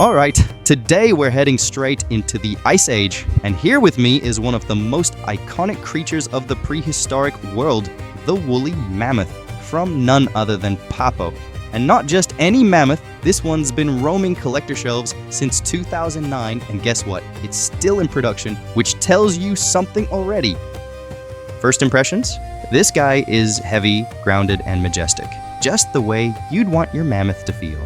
Alright, today we're heading straight into the Ice Age, and here with me is one of the most iconic creatures of the prehistoric world, the woolly mammoth, from none other than Papo. And not just any mammoth, this one's been roaming collector shelves since 2009, and guess what? It's still in production, which tells you something already. First impressions? This guy is heavy, grounded, and majestic, just the way you'd want your mammoth to feel.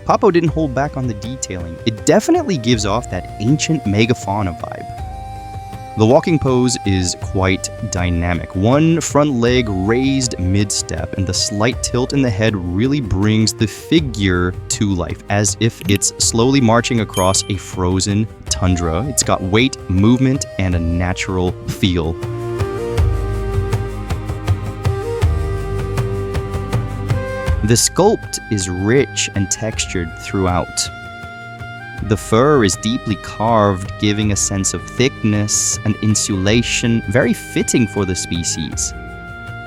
Papo didn't hold back on the detailing. It definitely gives off that ancient megafauna vibe. The walking pose is quite dynamic. One front leg raised mid-step, and the slight tilt in the head really brings the figure to life, as if it's slowly marching across a frozen tundra. It's got weight, movement, and a natural feel. The sculpt is rich and textured throughout. The fur is deeply carved, giving a sense of thickness and insulation, very fitting for the species.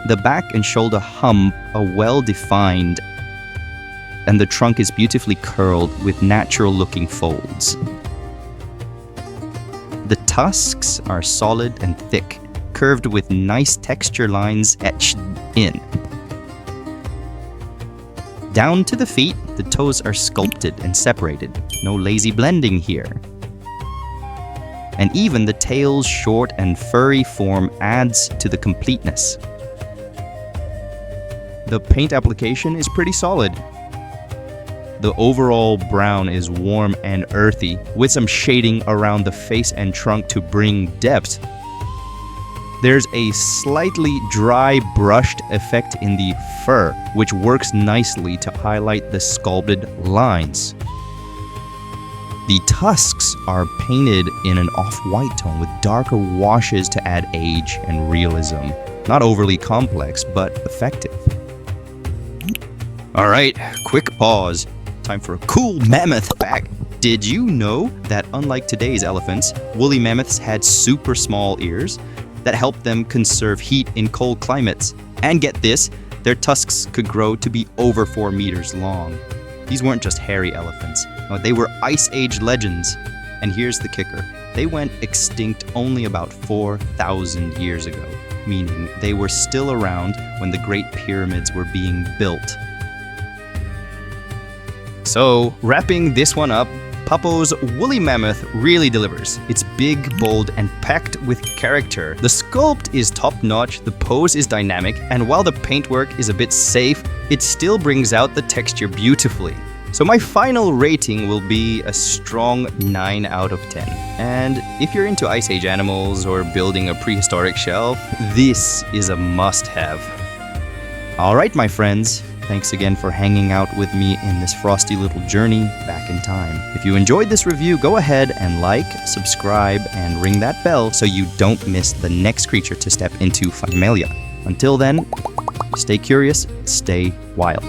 The back and shoulder hump are well defined, and the trunk is beautifully curled with natural-looking folds. The tusks are solid and thick, curved with nice texture lines etched in. Down to the feet, the toes are sculpted and separated. No lazy blending here. And even the tail's short and furry form adds to the completeness. The paint application is pretty solid. The overall brown is warm and earthy, with some shading around the face and trunk to bring depth. There's a slightly dry brushed effect in the fur, which works nicely to highlight the sculpted lines. The tusks are painted in an off-white tone with darker washes to add age and realism. Not overly complex, but effective. Alright, quick pause. Time for a cool mammoth fact. Did you know that unlike today's elephants, woolly mammoths had super small ears that helped them conserve heat in cold climates? And get this, their tusks could grow to be over 4 meters long. These weren't just hairy elephants. No, they were Ice Age legends. And here's the kicker. They went extinct only about 4,000 years ago, meaning they were still around when the Great Pyramids were being built. So, wrapping this one up, Papo's woolly mammoth really delivers. It's big, bold, and packed with character. The sculpt is top-notch, the pose is dynamic, and while the paintwork is a bit safe, it still brings out the texture beautifully. So my final rating will be a strong 9 out of 10. And if you're into Ice Age animals or building a prehistoric shelf, this is a must-have. Alright, my friends. Thanks again for hanging out with me in this frosty little journey back in time. If you enjoyed this review, go ahead and like, subscribe, and ring that bell so you don't miss the next creature to step into Funimalia. Until then, stay curious, stay wild.